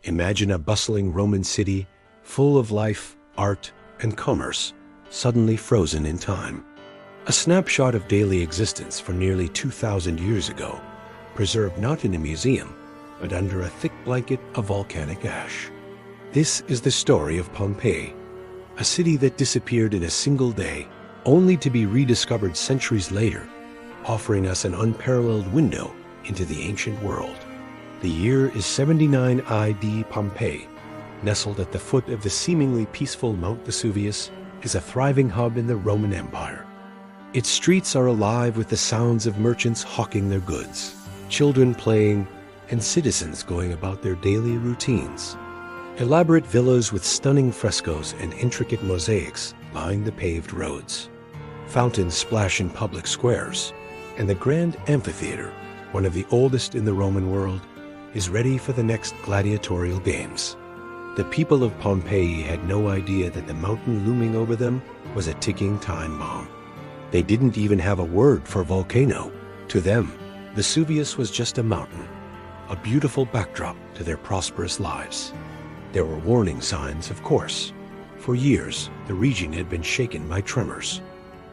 Imagine a bustling Roman city full of life, art, and commerce, suddenly frozen in time. A snapshot of daily existence for nearly 2,000 years ago, preserved not in a museum, but under a thick blanket of volcanic ash. This is the story of Pompeii, a city that disappeared in a single day, only to be rediscovered centuries later, offering us an unparalleled window into the ancient world. The year is 79 ID. Pompeii, nestled at the foot of the seemingly peaceful Mount Vesuvius, is a thriving hub in the Roman Empire. Its streets are alive with the sounds of merchants hawking their goods, children playing, and citizens going about their daily routines. Elaborate villas with stunning frescoes and intricate mosaics line the paved roads. Fountains splash in public squares, and the grand amphitheater, one of the oldest in the Roman world, is ready for the next gladiatorial games. The people of Pompeii had no idea that the mountain looming over them was a ticking time bomb. They didn't even have a word for volcano. To them, Vesuvius was just a mountain, a beautiful backdrop to their prosperous lives. There were warning signs, of course. For years, the region had been shaken by tremors.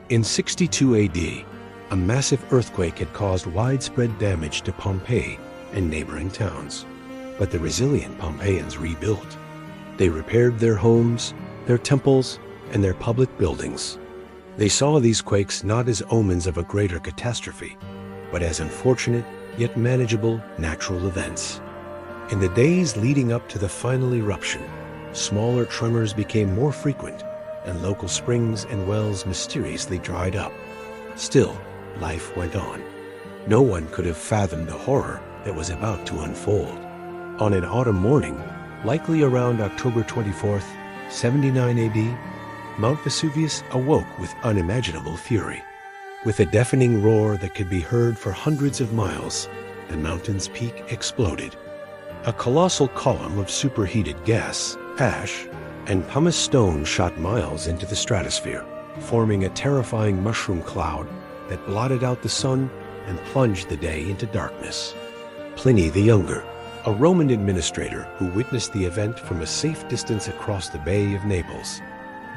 In 62 AD, a massive earthquake had caused widespread damage to Pompeii and neighboring towns. But the resilient Pompeians rebuilt. They repaired their homes, their temples, and their public buildings. They saw these quakes not as omens of a greater catastrophe, but as unfortunate yet manageable natural events. In the days leading up to the final eruption, smaller tremors became more frequent, and local springs and wells mysteriously dried up. Still, life went on. No one could have fathomed the horror that was about to unfold. On an autumn morning, likely around October 24th, 79 AD, Mount Vesuvius awoke with unimaginable fury. With a deafening roar that could be heard for hundreds of miles, the mountain's peak exploded. A colossal column of superheated gas, ash, and pumice stone shot miles into the stratosphere, forming a terrifying mushroom cloud that blotted out the sun and plunged the day into darkness. Pliny the Younger, a Roman administrator who witnessed the event from a safe distance across the Bay of Naples,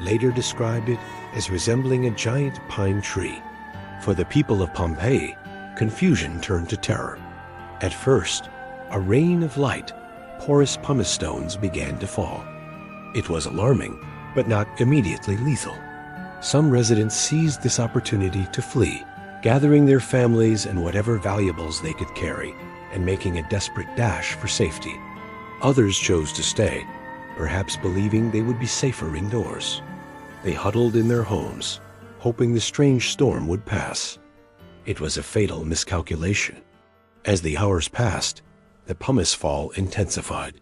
later described it as resembling a giant pine tree. For the people of Pompeii, confusion turned to terror. At first, a rain of light, porous pumice stones began to fall. It was alarming, but not immediately lethal. Some residents seized this opportunity to flee, gathering their families and whatever valuables they could carry, and making a desperate dash for safety. Others chose to stay, perhaps believing they would be safer indoors. They huddled in their homes, hoping the strange storm would pass. It was a fatal miscalculation. As the hours passed, the pumice fall intensified.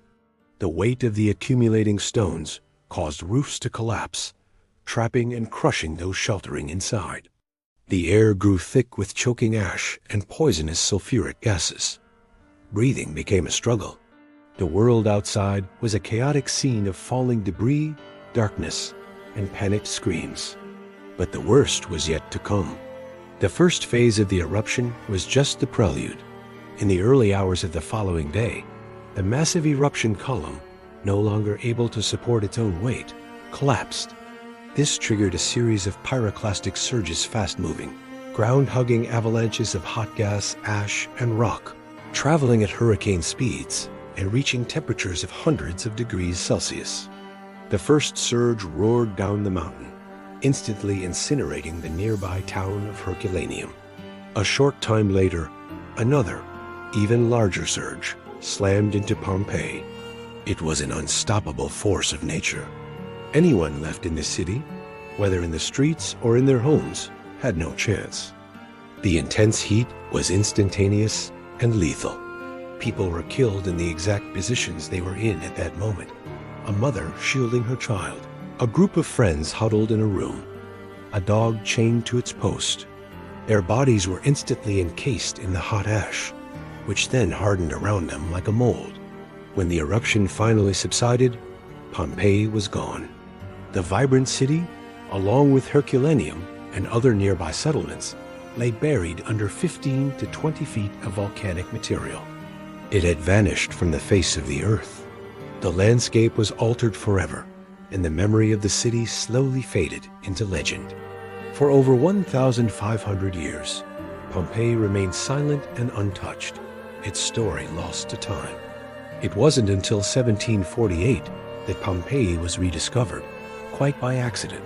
The weight of the accumulating stones caused roofs to collapse, trapping and crushing those sheltering inside. The air grew thick with choking ash and poisonous sulfuric gases. Breathing became a struggle. The world outside was a chaotic scene of falling debris, darkness, and panicked screams. But the worst was yet to come. The first phase of the eruption was just the prelude. In the early hours of the following day, the massive eruption column, no longer able to support its own weight, collapsed. This triggered a series of pyroclastic surges fast-moving, ground-hugging avalanches of hot gas, ash, and rock, traveling at hurricane speeds and reaching temperatures of hundreds of degrees Celsius. The first surge roared down the mountain, instantly incinerating the nearby town of Herculaneum. A short time later, another, even larger surge slammed into Pompeii. It was an unstoppable force of nature. Anyone left in the city, whether in the streets or in their homes, had no chance. The intense heat was instantaneous and lethal. People were killed in the exact positions they were in at that moment. A mother shielding her child, a group of friends huddled in a room, a dog chained to its post. Their bodies were instantly encased in the hot ash, which then hardened around them like a mold. When the eruption finally subsided, Pompeii was gone. The vibrant city, along with Herculaneum and other nearby settlements, lay buried under 15 to 20 feet of volcanic material. It had vanished from the face of the earth. The landscape was altered forever, and the memory of the city slowly faded into legend. For over 1,500 years, Pompeii remained silent and untouched, its story lost to time. It wasn't until 1748 that Pompeii was rediscovered, quite by accident,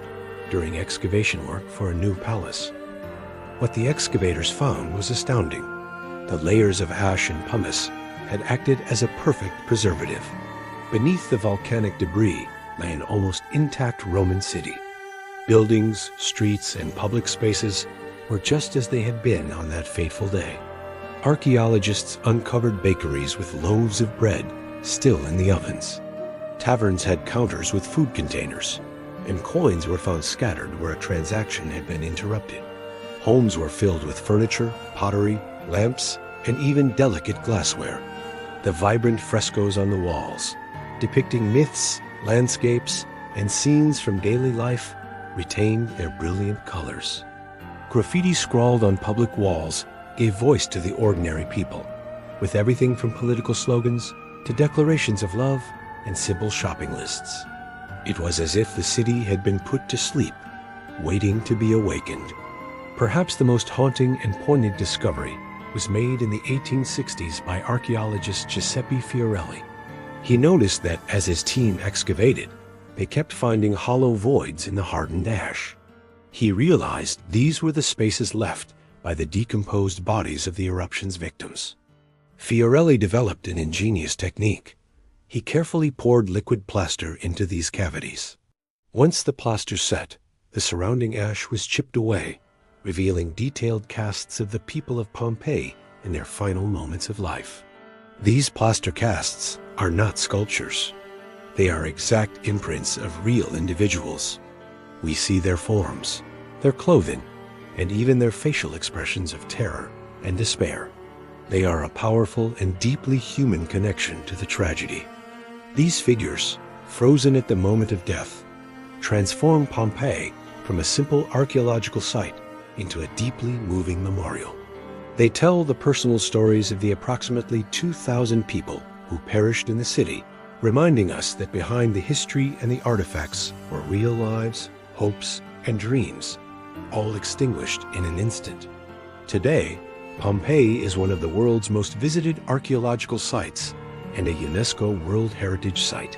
during excavation work for a new palace. What the excavators found was astounding. The layers of ash and pumice had acted as a perfect preservative. Beneath the volcanic debris lay an almost intact Roman city. Buildings, streets, and public spaces were just as they had been on that fateful day. Archaeologists uncovered bakeries with loaves of bread still in the ovens. Taverns had counters with food containers, and coins were found scattered where a transaction had been interrupted. Homes were filled with furniture, pottery, lamps, and even delicate glassware. The vibrant frescoes on the walls, depicting myths, landscapes, and scenes from daily life, retained their brilliant colors. Graffiti scrawled on public walls gave voice to the ordinary people, with everything from political slogans to declarations of love and simple shopping lists. It was as if the city had been put to sleep, waiting to be awakened. Perhaps the most haunting and poignant discovery was made in the 1860s by archaeologist Giuseppe Fiorelli. He noticed that as his team excavated, they kept finding hollow voids in the hardened ash. He realized these were the spaces left by the decomposed bodies of the eruption's victims. Fiorelli developed an ingenious technique. He carefully poured liquid plaster into these cavities. Once the plaster set, the surrounding ash was chipped away, revealing detailed casts of the people of Pompeii in their final moments of life. These plaster casts are not sculptures. They are exact imprints of real individuals. We see their forms, their clothing, and even their facial expressions of terror and despair. They are a powerful and deeply human connection to the tragedy. These figures, frozen at the moment of death, transform Pompeii from a simple archaeological site into a deeply moving memorial. They tell the personal stories of the approximately 2,000 people who perished in the city, reminding us that behind the history and the artifacts were real lives, hopes, and dreams, all extinguished in an instant. Today, Pompeii is one of the world's most visited archaeological sites and a UNESCO World Heritage Site.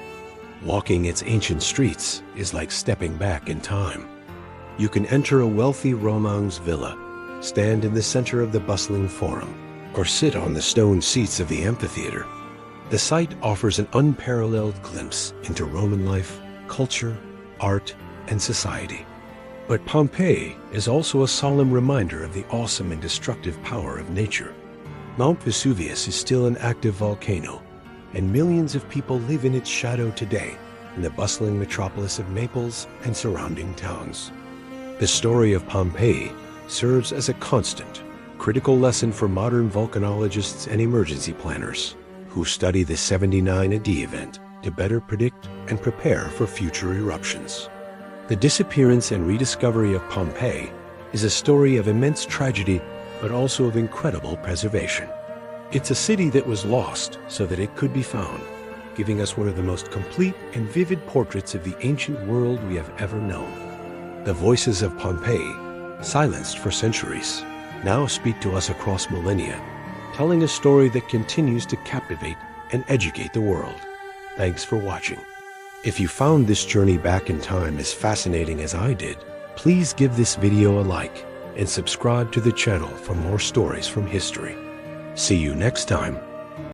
Walking its ancient streets is like stepping back in time. You can enter a wealthy Roman's villa, stand in the center of the bustling forum, or sit on the stone seats of the amphitheater. The site offers an unparalleled glimpse into Roman life, culture, art, and society. But Pompeii is also a solemn reminder of the awesome and destructive power of nature. Mount Vesuvius is still an active volcano, and millions of people live in its shadow today in the bustling metropolis of Naples and surrounding towns. The story of Pompeii serves as a constant, critical lesson for modern volcanologists and emergency planners who study the 79 AD event to better predict and prepare for future eruptions. The disappearance and rediscovery of Pompeii is a story of immense tragedy, but also of incredible preservation. It's a city that was lost so that it could be found, giving us one of the most complete and vivid portraits of the ancient world we have ever known. The voices of Pompeii, silenced for centuries, now speak to us across millennia, telling a story that continues to captivate and educate the world. Thanks for watching. If you found this journey back in time as fascinating as I did, please give this video a like and subscribe to the channel for more stories from history. See you next time.